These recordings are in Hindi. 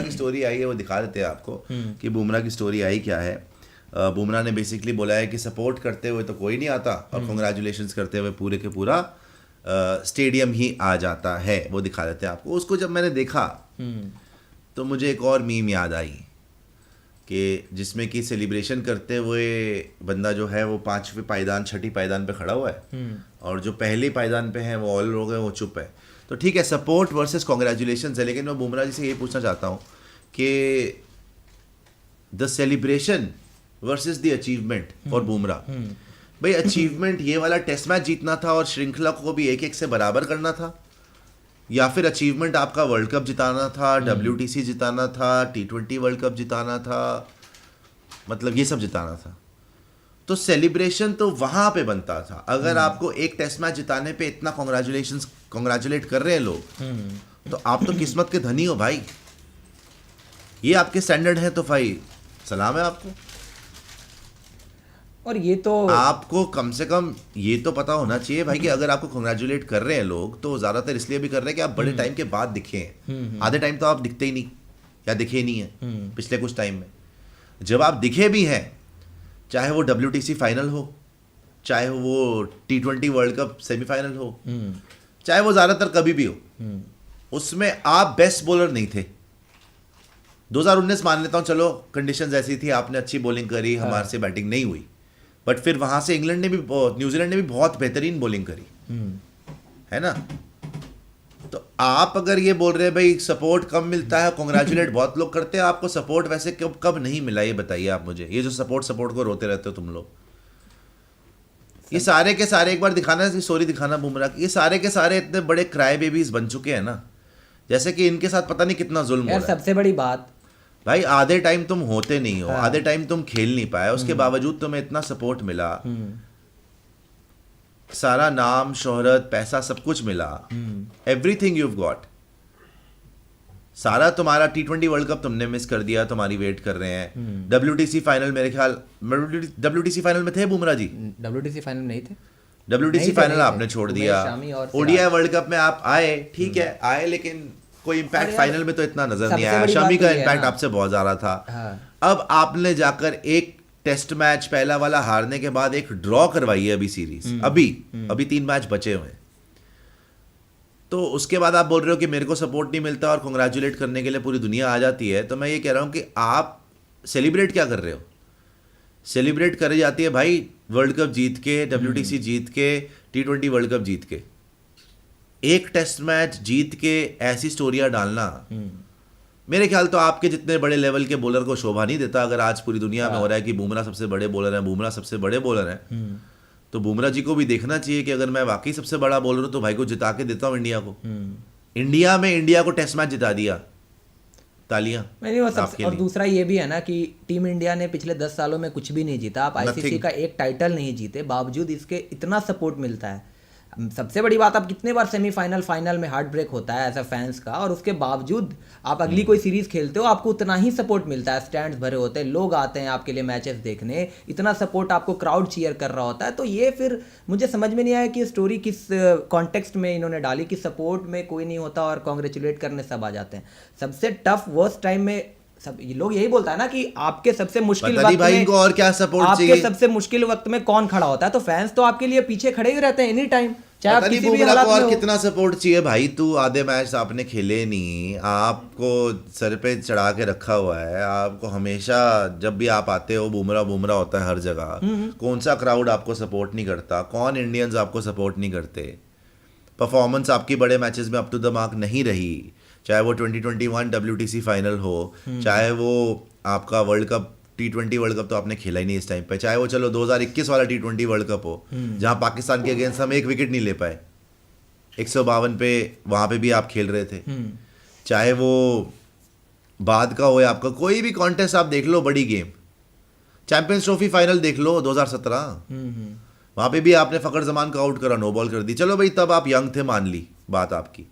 की स्टोरी आई है वो दिखा देते हैं आपको कि बुमराह की स्टोरी आई क्या है। बुमराह ने बेसिकली बोला है कि सपोर्ट करते हुए तो कोई नहीं आता और कॉन्ग्रेचुलेशंस करते हुए पूरे के पूरा स्टेडियम ही आ जाता है। वो दिखा देते हैं आपको। उसको जब मैंने देखा तो मुझे एक और मीम याद आई कि जिसमें कि सेलिब्रेशन करते हुए बंदा जो है वो 5वें पायदान 6ठी पायदान पे खड़ा हुआ है और जो पहले पायदान पे हैं वो ऑल लोग हैं वो चुप है। तो ठीक है, सपोर्ट वर्सेस कॉन्ग्रेचुलेशन है, लेकिन मैं बुमराह जी से ये पूछना चाहता हूँ कि the celebration versus the achievement for Bumrah. भाई अचीवमेंट ये वाला टेस्ट मैच जीतना था और श्रृंखला को भी 1-1 से बराबर करना था, या फिर अचीवमेंट आपका वर्ल्ड कप जिताना था, WTC जिताना था, T20 वर्ल्ड कप जिताना था, मतलब ये सब जिताना था। तो सेलिब्रेशन तो वहां पे बनता था। अगर आपको एक टेस्ट मैच जिताने पे इतना कॉन्ग्रेचुलेट कर रहे हैं लोग तो आप तो किस्मत के धनी हो भाई। ये आपके स्टैंडर्ड है तो भाई सलाम है आपको। और ये तो आपको कम से कम ये तो पता होना चाहिए भाई कि अगर आपको कॉन्ग्रेचुलेट कर रहे हैं लोग तो ज़्यादातर इसलिए भी कर रहे हैं कि आप बड़े टाइम के बाद दिखे हैं। आधे टाइम तो आप दिखते ही नहीं या दिखे ही नहीं है पिछले कुछ टाइम में। जब आप दिखे भी हैं, चाहे वो WTC फाइनल हो, चाहे वो T20 वर्ल्ड कप सेमीफाइनल हो, चाहे वो ज़्यादातर कभी भी हो, उसमें आप बेस्ट बॉलर नहीं थे। 2019 मान लेता हूँ, चलो कंडीशंस ऐसी थी, आपने अच्छी बॉलिंग करी, हमारे से बैटिंग नहीं हुई, बट फिर वहां से न्यूजीलैंड ने भी बहुत बेहतरीन बॉलिंग करी, है ना। तो आप अगर ये बोल रहे हैं भाई सपोर्ट कम मिलता है, कॉन्ग्रेचुलेट बहुत लोग करते हैं, आपको सपोर्ट वैसे कब नहीं मिला ये बताइए आप मुझे। ये जो सपोर्ट को रोते रहते हो तुम लोग, ये सारे के सारे एक बार दिखाना स्टोरी दिखाना बुमराह की, ये सारे के सारे इतने बड़े क्राई बेबीज बन चुके हैं ना, जैसे कि इनके साथ पता नहीं कितना जुल्म हो रहा है। सबसे बड़ी बात भाई आधे टाइम तुम होते नहीं हो, आधे टाइम तुम खेल नहीं पाए, उसके बावजूद तुम्हें इतना सपोर्ट मिला, सारा नाम शोहरत पैसा सब कुछ मिला, एवरीथिंग यू गॉट, सारा तुम्हारा T20 वर्ल्ड कप तुमने मिस कर दिया, तुम्हारी वेट कर रहे हैं। WTC फाइनल मेरे ख्याल WTC फाइनल में थे बुमराह जी? WTC फाइनल नहीं थे। WTC फाइनल आपने छोड़ दिया। ODI वर्ल्ड कप में आप आए, ठीक है आए, लेकिन कोई इम्पैक्ट फाइनल में तो इतना नजर नहीं आया। शमी का इम्पैक्ट आपसे बहुत ज्यादा था। अब आपने जाकर एक टेस्ट मैच पहला वाला हारने के बाद एक ड्रॉ करवाई है अभी सीरीज, अभी 3 मैच बचे हुए हैं। तो उसके बाद आप बोल रहे हो कि मेरे को सपोर्ट नहीं मिलता और कॉन्ग्रेचुलेट करने के लिए पूरी दुनिया आ जाती है। तो मैं ये कह रहा हूं कि आप सेलिब्रेट क्या कर रहे हो? सेलिब्रेट करी जाती है भाई वर्ल्ड कप जीत के, WTC जीत के, T20 वर्ल्ड कप जीत के। एक टेस्ट मैच जीत के ऐसी स्टोरियां डालना मेरे ख्याल तो आपके जितने बड़े लेवल के बॉलर को शोभा नहीं देता। अगर आज पूरी दुनिया में हो रहा है कि बुमराह सबसे बड़े बॉलर हैं, बुमराह सबसे बड़े बॉलर हैं, तो बुमराह जी को भी देखना चाहिए कि अगर मैं वाकई सबसे बड़ा बॉलर हूं तो भाई को जिता के देता हूं इंडिया को। इंडिया में इंडिया को टेस्ट मैच जिता दिया, तालियां। और दूसरा ये भी है ना कि टीम इंडिया ने पिछले 10 सालों में कुछ भी नहीं जीता। आप ICC का एक टाइटल नहीं जीते, बावजूद इसके इतना सपोर्ट मिलता है। सबसे बड़ी बात, आप कितने बार सेमीफाइनल फाइनल में हार्ट ब्रेक होता है एज अ फैंस का, और उसके बावजूद आप अगली कोई सीरीज खेलते हो, आपको उतना ही सपोर्ट मिलता है। स्टैंड्स भरे होते हैं, लोग आते हैं आपके लिए मैचेस देखने, इतना सपोर्ट आपको क्राउड चीयर कर रहा होता है। तो ये फिर मुझे समझ में नहीं आया कि स्टोरी किस कॉन्टेक्स्ट में इन्होंने डाली कि सपोर्ट में कोई नहीं होता और कॉन्ग्रेचुलेट करने सब आ जाते हैं। सबसे टफ वर्स्ट टाइम में सब ये लोग यही बोलता है ना कि आपके सबसे मुश्किल वक्त में इनको और क्या सपोर्ट आपके चाहिए? सबसे मुश्किल वक्त में कौन खड़ा होता है? तो फैंस तो आपके लिए पीछे खड़े ही रहते हैं एनी टाइम, चाहे आप किसी भी हालत में हो। कितना सपोर्ट चाहिए भाई? तू आधे मैच आपने खेले नहीं, आपको सर पे चढ़ा के रखा हुआ है, आपको हमेशा जब भी आप आते हो बुमराह होता है हर जगह। कौन सा क्राउड आपको सपोर्ट नहीं करता? कौन इंडियंस आपको सपोर्ट नहीं करते? परफॉर्मेंस आपकी बड़े मैचेस में अप टू द मार्क नहीं रही, चाहे वो 2021 WTC फाइनल हो, चाहे वो आपका world cup T20 world cup तो आपने खेला ही नहीं इस टाइम पे, चाहे वो चलो 2021 वाला T20 वर्ल्ड कप हो जहां पाकिस्तान के अगेंस्ट हम एक विकेट नहीं ले पाए, 152 पे वहां पे भी आप खेल रहे थे, चाहे वो बाद का हो या आपका कोई भी कॉन्टेस्ट आप देख लो, बड़ी गेम, चैंपियंस ट्रॉफी फाइनल देख लो 2017, वहां पे भी आपने फखर जमान को आउट करा, नो बॉल कर दी। चलो भाई तब आप यंग थे, मान ली बात आपकी।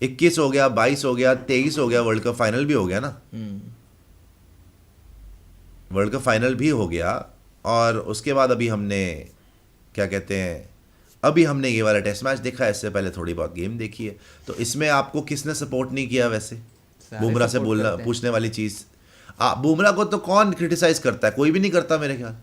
21 हो गया, 22 हो गया, 23 हो गया, वर्ल्ड कप फाइनल भी हो गया ना, वर्ल्ड कप फाइनल भी हो गया। और उसके बाद अभी हमने क्या कहते हैं, अभी हमने ये वाला टेस्ट मैच देखा है, इससे पहले थोड़ी बहुत गेम देखी है। तो इसमें आपको किसने सपोर्ट नहीं किया वैसे? बुमराह से बोलना पूछने वाली चीज। बुमराह को तो कौन क्रिटिसाइज करता है? कोई भी नहीं करता मेरे ख्याल।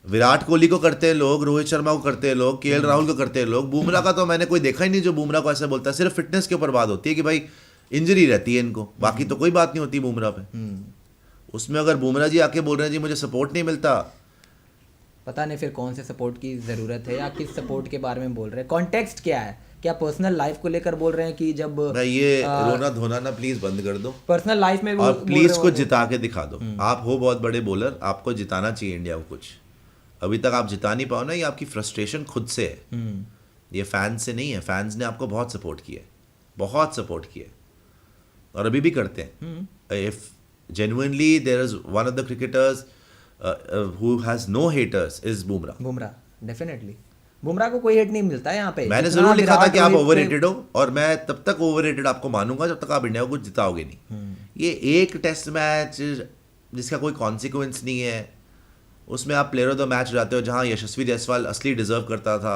विराट कोहली को करते हैं लोग, रोहित शर्मा को करते हैं लोग, केएल राहुल को करते हैं लोग। बुमराह का तो मैंने कोई देखा ही नहीं जो बुमराह को ऐसे बोलता है। सिर्फ फिटनेस के ऊपर बात होती है कि भाई इंजरी रहती है इनको, बाकी तो कोई बात नहीं होती बुमराह पे। उसमें अगर बुमराह जी आके बोल रहे हैं जी मुझे सपोर्ट नहीं मिलता, पता नहीं फिर कौन से सपोर्ट की ज़रूरत है या किस सपोर्ट के बारे में बोल रहे हैं, कॉन्टेक्स्ट क्या है? क्या पर्सनल लाइफ को लेकर बोल रहे हैं कि जब भाई ये रोना धोना ना प्लीज बंद कर दो, पर्सनल लाइफ में और प्लीज कुछ जिता के दिखा दो। आप हो बहुत बड़े बॉलर, आपको जिताना चाहिए इंडिया को कुछ। अभी तक आप जिता नहीं पाओ ना, ये आपकी फ्रस्ट्रेशन खुद से है, ये फैंस से नहीं है। फैंस ने आपको बहुत सपोर्ट किया है, बहुत सपोर्ट किया है, और अभी भी करते हैं। If genuinely there is one of the cricketers who has no haters is Bumrah definitely Bumrah को कोई हेट नहीं मिलता है यहाँ पे। मैंने जरूर लिखा था कि आप ओवररेटेड हो, और मैं तब तक ओवररेटेड आपको मानूंगा जब तक आप इंडिया को कुछ जिताओगे नहीं। ये एक टेस्ट मैच जिसका कोई कॉन्सिक्वेंस नहीं है, उसमें आप प्लेयर ऑफ द मैच जाते हो, जहाँ यशस्वी जायसवाल असली डिजर्व करता था,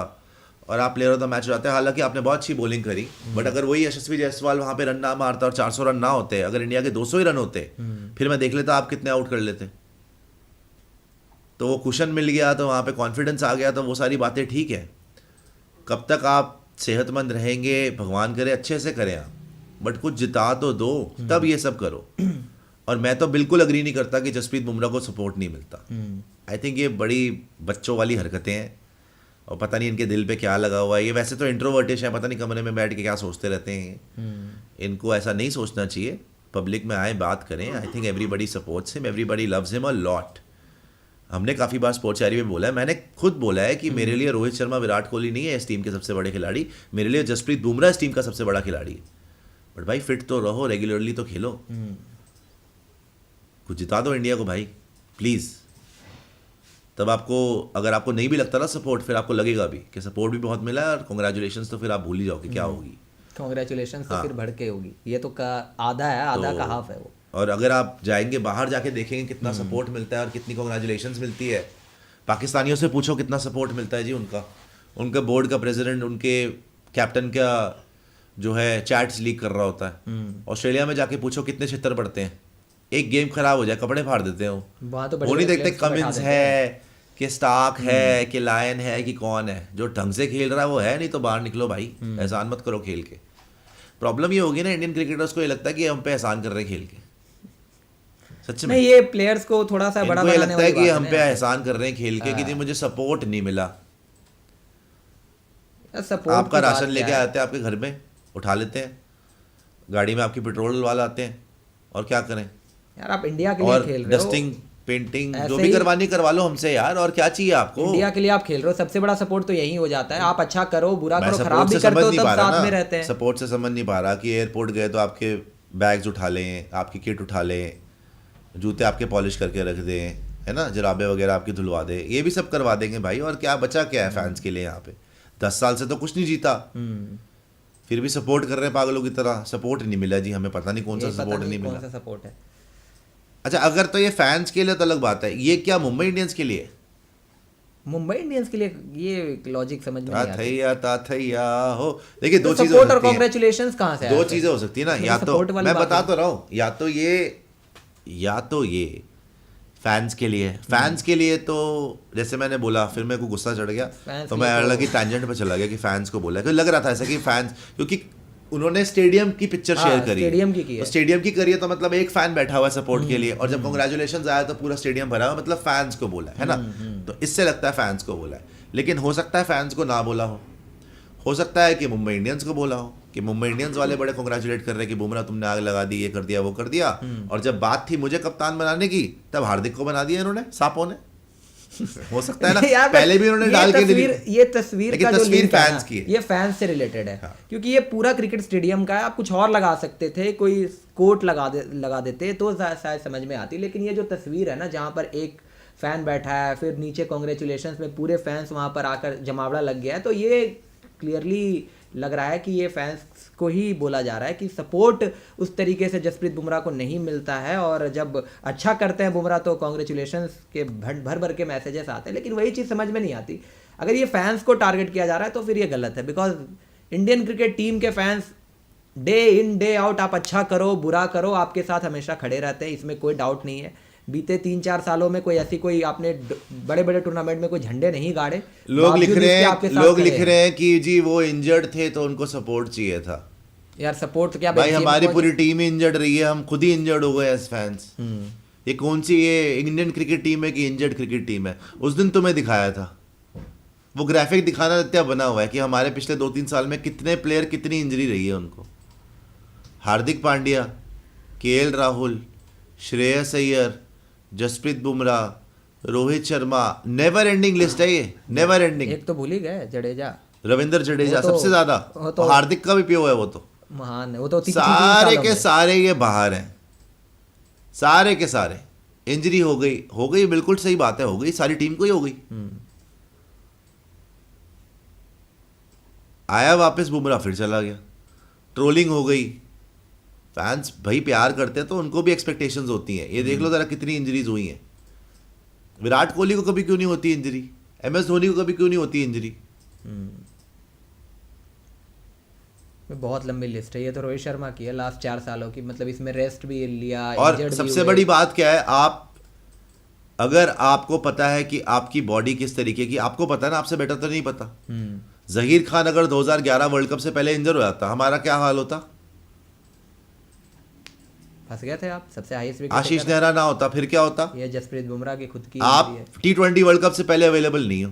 और आप प्लेयर ऑफ द मैच जाते हैं। हालांकि आपने बहुत अच्छी बॉलिंग करी, बट अगर वही यशस्वी जायसवाल वहाँ पे रन ना मारता और 400 रन ना होते, अगर इंडिया के 200 ही रन होते, फिर मैं देख लेता आप कितने आउट कर लेते। तो वो कुशन मिल गया, तो वहाँ पे कॉन्फिडेंस आ गया, तो वो सारी बातें ठीक है। कब तक आप सेहतमंद रहेंगे, भगवान करे अच्छे से करें आप, बट कुछ जिता तो दो, तब ये सब करो। और मैं तो बिल्कुल अग्री नहीं करता कि जसप्रीत बुमराह को सपोर्ट नहीं मिलता। आई थिंक ये बड़ी बच्चों वाली हरकतें हैं, और पता नहीं इनके दिल पे क्या लगा हुआ है। ये वैसे तो इंट्रोवर्टिश है, पता नहीं कमरे में बैठ के क्या सोचते रहते हैं। इनको ऐसा नहीं सोचना चाहिए, पब्लिक में आए बात करें। I think everybody supports him, everybody loves him a lot. हमने काफ़ी बार स्पोर्ट्स डायरी में बोला है, मैंने खुद बोला है कि मेरे लिए रोहित शर्मा विराट कोहली नहीं है इस टीम के सबसे बड़े खिलाड़ी, मेरे लिए जसप्रीत बुमराह इस टीम का सबसे बड़ा खिलाड़ी है। बट भाई फिट तो रहो, रेगुलरली तो खेलो, कुछ जिता दो इंडिया को भाई प्लीज़। तब आपको, अगर आपको नहीं भी लगता ना सपोर्ट, फिर आपको लगेगा भी कि सपोर्ट भी बहुत मिला है, और कॉन्ग्रेचुलेशंस तो फिर आप भूल ही जाओगे क्या होगी। कॉन्ग्रेचुलेशंस तो फिर बढ़ के होगी, ये तो आधा है, आधा का हाफ है वो। और अगर आप जाएंगे बाहर, जाके देखेंगे कितना सपोर्ट मिलता है और कितनी कॉन्ग्रेचुलेशंस मिलती है। पाकिस्तानियों से पूछो कितना सपोर्ट मिलता है जी उनका बोर्ड का प्रेसिडेंट उनके कैप्टन का जो है चैट्स लीक कर रहा होता है। ऑस्ट्रेलिया में जाके पूछो कितने छितर पड़ते हैं, एक गेम खराब हो जाए कपड़े फाड़ देते हैं वो नहीं देखते कमिंस है कि स्टार्क है कि लायन है कि कौन है। जो ढंग से खेल रहा है वो है, नहीं तो बाहर निकलो भाई, एहसान मत करो खेल के। प्रॉब्लम ये होगी ना, इंडियन क्रिकेटर्स को ये लगता है कि हम पे एहसान कर रहे हैं खेल के। सच में नहीं, ये प्लेयर्स को थोड़ा सा बड़ा बनाने लगता है कि हम पे एहसान कर रहे हैं खेल के, कि मुझे सपोर्ट नहीं मिला। आपका राशन लेके आते हैं आपके घर में, उठा लेते हैं गाड़ी में, आपकी पेट्रोल डलवा लाते हैं, और क्या करें यार। आप इंडिया के लिए खेल रहे हो, डस्टिंग पेंटिंग जो भी करवानी करवा लो हमसे यार, और क्या चाहिए आपको। इंडिया के लिए आप खेल रहे हो, सबसे बड़ा सपोर्ट तो यही हो जाता है। आप अच्छा करो, बुरा करो, खराब भी करते हो, तब साथ में रहते हैं। सपोर्ट से समझ नहीं पा रहा कि एयरपोर्ट गए तो आपके बैग्स उठा लें, आपकी किट उठा लें, जूते आपके पॉलिश करके रख दें, है ना, जराबे वगैरह आपकी धुलवा दें, ये भी सब करवा देंगे भाई। और क्या बचा क्या है फैंस के लिए यहाँ पे? 10 साल से तो कुछ नहीं जीता, फिर भी सपोर्ट कर रहे हैं पागलों की तरह। सपोर्ट नहीं मिला जी हमें, पता नहीं कौन सा सपोर्ट नहीं मिला। कौन सा सपोर्ट है? अच्छा, अगर तो ये फैंस के लिए तो अलग बात है, ये क्या मुंबई इंडियंस के लिए? मुंबई इंडियंस के लिए ये लॉजिक समझ में नहीं आता। थैया हो। देखिए दो चीजें सपोर्ट और कांग्रेचुलेशंस कहां से? दो चीजें हो सकती है ना, या तो मैं बता तो रहा हूँ, या तो ये फैंस के लिए तो जैसे मैंने बोला, फिर मेरे को गुस्सा चढ़ गया तो मैं अलग ही टैंजेंट पे चला गया कि फैंस को बोला, क्योंकि लग रहा था ऐसा कि फैंस, क्योंकि उन्होंने स्टेडियम की पिक्चर शेयर करी, स्टेडियम की करी है, तो मतलब एक फैन बैठा हुआ है सपोर्ट के लिए, और जब कांग्रेचुलेशंस आया तो पूरा स्टेडियम भरा हुआ, मतलब फैंस को बोला है ना। तो इससे लगता है फैंस को बोला है, लेकिन हो सकता है फैंस को ना बोला हो सकता है कि मुंबई इंडियंस को बोला हो, कि मुंबई इंडियंस वाले बड़े कांग्रेचुलेट कर रहे हैं कि बुमराह तुमने आग लगा दी, ये कर दिया वो कर दिया, और जब बात थी मुझे कप्तान बनाने की तब हार्दिक को बना दिया इन्होंने, सांपों ने। हो सकता है ना पहले भी उन्होंने डाल के ये तस्वीर का जो लिंक फैंस की, ये फैंस से रिलेटेड है। क्योंकि ये पूरा क्रिकेट स्टेडियम का है, आप कुछ और लगा सकते थे, कोई कोट लगा देते तो शायद समझ में आती। लेकिन ये जो तस्वीर है ना, जहाँ पर एक फैन बैठा है, फिर नीचे कांग्रेचुलेशंस में पूरे फैंस वहाँ पर आकर जमावड़ा लग गया है, तो ये क्लियरली लग रहा है कि ये फैंस को ही बोला जा रहा है कि सपोर्ट उस तरीके से जसप्रीत बुमराह को नहीं मिलता है। और जब अच्छा करते हैं बुमराह तो कांग्रेचुलेशंस के भर के मैसेजेस आते हैं, लेकिन वही चीज़ समझ में नहीं आती। अगर ये फैंस को टारगेट किया जा रहा है तो फिर ये गलत है, बिकॉज इंडियन क्रिकेट टीम के fans day in day out आप अच्छा करो बुरा करो, आपके साथ हमेशा खड़े रहते हैं, इसमें कोई डाउट नहीं है। बीते 3-4 सालों में कोई आपने बड़े बड़े टूर्नामेंट में कोई झंडे नहीं गाड़े। लोग लिख रहे हैं कि जी वो इंजर्ड थे तो उनको सपोर्ट चाहिए था। यार सपोर्ट तो क्या भाई, हमारी पूरी टीम ही इंजर्ड रही है, हम खुद ही इंजर्ड हो गए एज फैंस। ये कौन सी ये इंडियन क्रिकेट टीम है कि इंजर्ड क्रिकेट टीम है? उस दिन तुम्हें दिखाया था, वो ग्राफिक दिखाना इतना बना हुआ है कि हमारे पिछले 2-3 साल में कितने प्लेयर कितनी इंजरी रही है उनको। Hardik Pandya, KL Rahul, Shreyas Iyer, Jasprit Bumrah, Rohit Sharma, never ending list है ये, नेवर एंडिंग। एक तो भूल ही गए जडेजा, रविंद्र जडेजा सबसे ज्यादा, हार्दिक का भी पियो है वो तो महान है वो तो। सारे के सारे ये बाहर हैं, सारे के सारे। इंजरी हो गई, बिल्कुल सही बात है, हो गई, सारी टीम को ही हो गई। आया वापस बुमराह, फिर चला गया, ट्रोलिंग हो गई। फैंस भाई प्यार करते हैं तो उनको भी एक्सपेक्टेशंस होती हैं। ये देख लो जरा कितनी इंजरीज हुई हैं। विराट कोहली को कभी क्यों नहीं होती इंजरी, MS धोनी को कभी क्यों नहीं होती इंजरी? बहुत लंबी लिस्ट है ये तो। रोहित शर्मा की है लास्ट 4 सालों की, मतलब इसमें रेस्ट भी लिया। और सबसे बड़ी बात क्या है, अगर आपको पता है कि आपकी बॉडी किस तरीके की, आपको पता है ना, आपसे बेटर तो नहीं पता। जहीर खान अगर 2011 वर्ल्ड कप से पहले इंजर हो जाता, हमारा क्या हाल होता? फंस गए थे आप, सबसे हाईएस्ट विकेट आशीष नेहरा ना होता, फिर क्या होता? ये जसप्रीत बुमराह की खुद की। आप T20 वर्ल्ड कप से पहले अवेलेबल नहीं हो,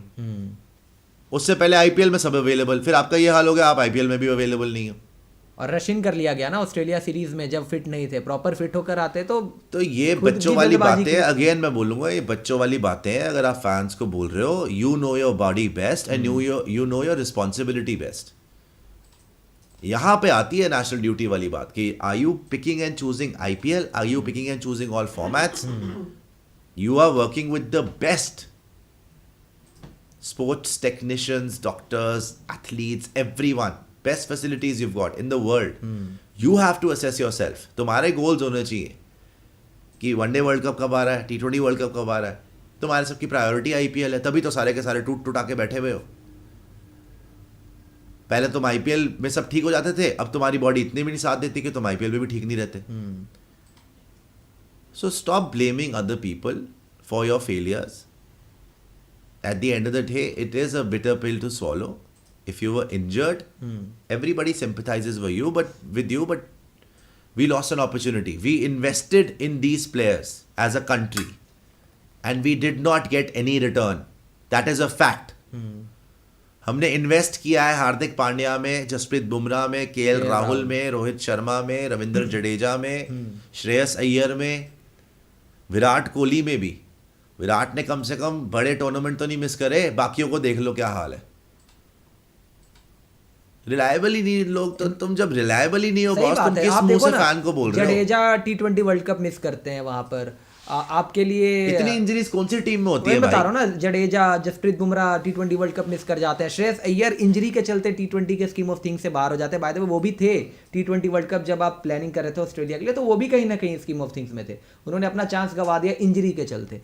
उससे पहले IPL में सब अवेलेबल, फिर आपका ये हाल हो गया, आप IPL में भी अवेलेबल नहीं हो। और रशियन कर लिया गया ना ऑस्ट्रेलिया सीरीज में, जब फिट नहीं थे, प्रॉपर फिट होकर आते तो ये बच्चों वाली बातें, अगेन मैं बोलूंगा, ये बच्चों वाली बातें हैं। अगर आप फैंस को बोल रहे हो, you know your body best and you know your responsibility best. यहां पे आती है नेशनल ड्यूटी वाली बात कि are you picking and choosing IPL, are you picking and choosing all formats, you are working with the best sports technicians, doctors, athletes, everyone, best facilities you've got in the world. You have to assess yourself. तुम्हारे गोल्स होने चाहिए कि वनडे वर्ल्ड कप कब आ रहा है, T20 वर्ल्ड कप कब आ रहा है। तुम्हारे सबकी प्रायोरिटी IPL है, तभी तो सारे के सारे टूट के बैठे हुए हो। पहले तुम IPL में सब ठीक हो जाते थे, अब तुम्हारी बॉडी इतनी भी नहीं साथ देती कि तुम IPL में भी ठीक नहीं रहते। So stop blaming other people for your failures. At the end of the day, it is a bitter pill to swallow. If you were injured, everybody sympathizes with you, but we lost an opportunity. We invested in these players as a country, and we did not get any return. That is a fact. हमने इन्वेस्ट किया है हार्दिक पांड्या में, जसप्रीत बुमराह में, KL राहुल में, रोहित शर्मा में, रविंद्र जडेजा में, श्रेयस अय्यर में, विराट कोहली में भी। विराट ने कम से कम बड़े टूर्नामेंट तो नहीं मिस करे, बाकियों को देख लो क्या हाल है। रिलायबल ही नहीं लोग, तो तुम जब रिलायबल ही नहीं हो बॉस, तुम किस मुंह से फैन को बोल रहे हो? Jadeja T20 world cup miss करते हैं वहां पर, आपके लिए इतनी इंजरीज कौन सी टीम में होती है? बता रहा हूँ ना, Jadeja, Jasprit Bumrah T20 world cup miss कर जाते हैं। श्रेयस अय्यर इंजरी के चलते T20 के स्कीम ऑफ थिंग्स से बाहर हो जाते हैं। बाय द वे वो भी थे T20 वर्ल्ड कप जब आप प्लानिंग कर रहे थे ऑस्ट्रेलिया के लिए, तो वो भी कहीं ना कहीं स्कीम ऑफ थिंग्स में थे। उन्होंने अपना चांस गंवा दिया इंजरी के चलते।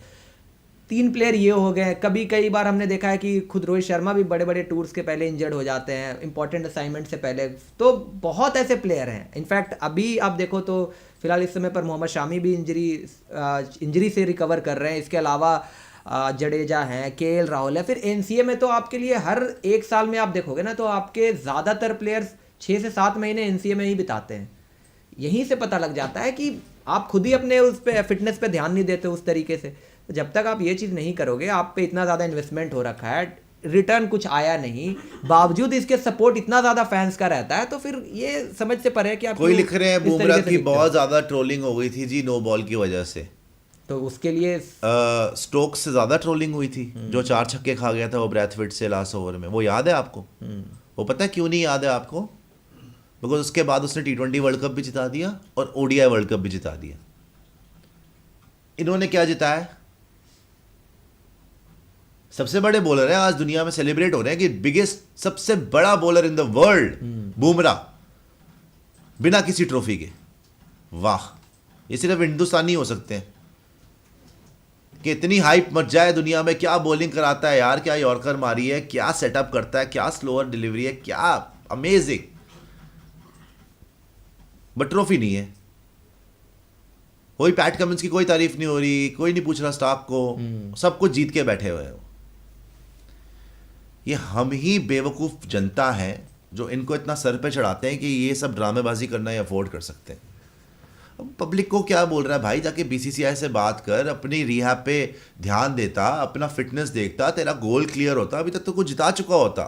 3 प्लेयर ये हो गए। कई बार हमने देखा है कि खुद रोहित शर्मा भी बड़े बड़े टूर्स के पहले इंजर्ड हो जाते हैं, इंपॉर्टेंट असाइनमेंट से पहले। तो बहुत ऐसे प्लेयर हैं। इनफैक्ट अभी आप देखो तो फिलहाल इस समय पर मोहम्मद शामी भी इंजरी से रिकवर कर रहे हैं। इसके अलावा जडेजा हैं, KL राहुल है। फिर NCA में तो आपके लिए हर एक साल में आप देखोगे ना, तो आपके ज़्यादातर प्लेयर्स 6 से 7 महीने NCA में ही बिताते हैं। यहीं से पता लग जाता है कि आप खुद ही अपने उस पे फिटनेस पे ध्यान नहीं देते उस तरीके से। जब तक आप ये चीज़ नहीं करोगे, आप पे इतना ज़्यादा इन्वेस्टमेंट हो रखा है, रिटर्न कुछ आया नहीं, बावजूद इसके सपोर्ट इतना ज़्यादा फैंस का रहता है, तो फिर ये समझ से परे है कि आप कोई लिख रहे हैं बुमराह की बहुत ज़्यादा ट्रोलिंग हो गई थी जी नो बॉल की वजह से। तो उसके लिए स्टोक्स से ज़्यादा ट्रोलिंग हुई थी, जो 4 छक्के खा गया था वो ब्रैथवेट से लास्ट ओवर में। वो याद है आपको? वो पता है क्यों नहीं याद है आपको? बिकॉज उसके बाद उसने T20 वर्ल्ड कप भी जिता दिया और ODI वर्ल्ड कप भी जिता दिया। इन्होंने क्या जिताया? सबसे बड़े बॉलर हैं आज दुनिया में, सेलिब्रेट हो रहे हैं कि बिगेस्ट, सबसे बड़ा bowler in the world Bumrah, बिना किसी ट्रॉफी के। वाह, ये सिर्फ हिंदुस्तानी हो सकते हैं कि इतनी हाइप मच जाए दुनिया में। क्या बॉलिंग कराता है यार, क्या यॉर्कर मारी है, क्या सेटअप करता है, क्या स्लोअर डिलीवरी है, क्या अमेजिंग। बट ट्रॉफी नहीं है। कोई पैट कमिंस की कोई तारीफ नहीं हो रही, कोई नहीं पूछ रहा स्टार्क को, सब कुछ जीत के बैठे हुए हैं। ये हम ही बेवकूफ़ जनता है जो इनको इतना सर पे चढ़ाते हैं कि ये सब ड्रामेबाजी करना ही अफोर्ड कर सकते हैं। अब पब्लिक को क्या बोल रहा है भाई, जाके बीसीसीआई से बात कर, अपनी रिहैब पे ध्यान देता, अपना फिटनेस देखता, तेरा गोल क्लियर होता, अभी तक तो कुछ जिता चुका होता।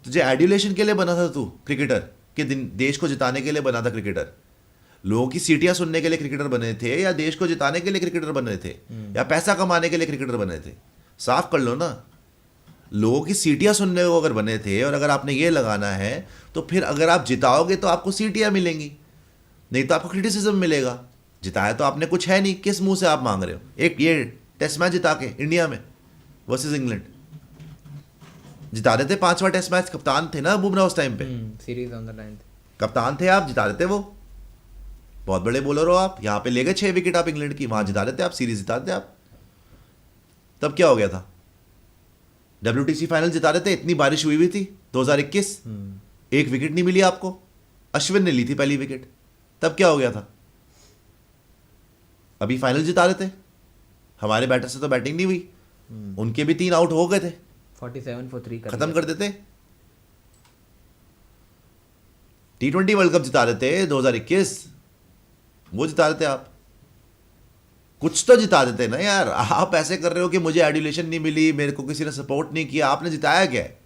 तुझे एड्यूलेशन के लिए बना था तू क्रिकेटर, कि देश को जिताने के लिए बना था क्रिकेटर? लोगों की सीटियां सुनने के लिए क्रिकेटर बने थे, या देश को जिताने के लिए क्रिकेटर बने थे, या पैसा कमाने के लिए क्रिकेटर बने थे? साफ कर लो ना। लोगों की सीटियां सुनने को अगर बने थे, और अगर आपने ये लगाना है, तो फिर अगर आप जिताओगे तो आपको सीटियां मिलेंगी, नहीं तो आपको क्रिटिसिज्म मिलेगा। जिताया तो आपने कुछ है नहीं, किस मुंह से आप मांग रहे हो? एक ये टेस्ट मैच जिता के इंडिया में वर्सेस इंग्लैंड जिता देते, 5वां टेस्ट मैच, कप्तान थे ना बुमराह उस टाइम पे, सीरीज ऑन द लाइन, कप्तान थे आप, जिता देते। वो बहुत बड़े बॉलर हो आप, यहाँ पे ले गए 6 विकेट आप इंग्लैंड की, वहां जिता देते आप, सीरीज जिता देते आप। तब क्या हो गया था? WTC फाइनल जिता देते, इतनी बारिश हुई थी 2021, 1 विकेट नहीं मिली आपको, अश्विन ने ली थी पहली विकेट, तब क्या हो गया था? अभी फाइनल जिता देते, हमारे बैटर से तो बैटिंग नहीं हुई, उनके भी 3 आउट हो गए थे, 47 for 3 खत्म कर देते। T20 वर्ल्ड कप जिता देते 2021, वो जिता देते आप, कुछ तो जिता देते ना यार। आप ऐसे कर रहे हो कि मुझे एड्यूलेशन नहीं मिली, मेरे को किसी ने सपोर्ट नहीं किया, आपने जिताया क्या है?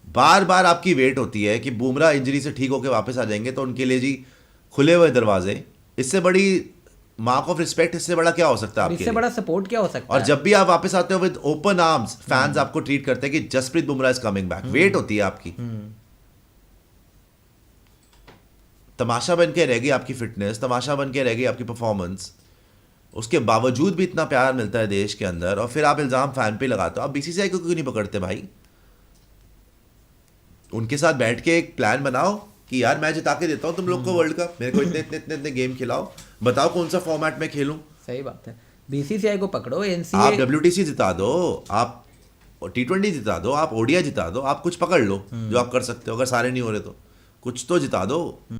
बार बार आपकी वेट होती है कि बुमराह इंजरी से ठीक होकर वापस आ जाएंगे तो उनके लिए जी खुले हुए दरवाजे। इससे बड़ी मार्क ऑफ रिस्पेक्ट, इससे बड़ा क्या हो सकता है आपके इससे लिए? बड़ा सपोर्ट क्या हो सकता और है? जब भी आप वापस आते हो विद ओपन आर्म्स, फैंस आपको ट्रीट करते हैं कि Jasprit Bumrah is coming back. Wait होती है आपकी, तमाशा बन के रह गई आपकी फिटनेस, तमाशा बन के रह गई आपकी परफॉर्मेंस। उसके बावजूद भी इतना प्यार मिलता है देश के अंदर, और फिर आप इल्जाम फैन पे लगाते हो। आप बीसीसीआई को क्यों नहीं पकड़ते भाई? उनके साथ बैठ के एक प्लान बनाओ कि यार मैं जिता के देता हूँ तुम लोग को वर्ल्ड कप, मेरे को इतने इतने इतने इतने गेम खिलाओ, बताओ कौन सा फॉर्मेट में खेलूं। सही बात है, बीसीसीआई को पकड़ो, आप एनसीए WTC जिता दो, आप T20 जिता दो, आप ODI जिता दो, आप कुछ पकड़ लो जो आप कर सकते हो। अगर सारे नहीं हो रहे तो कुछ तो जिता दो।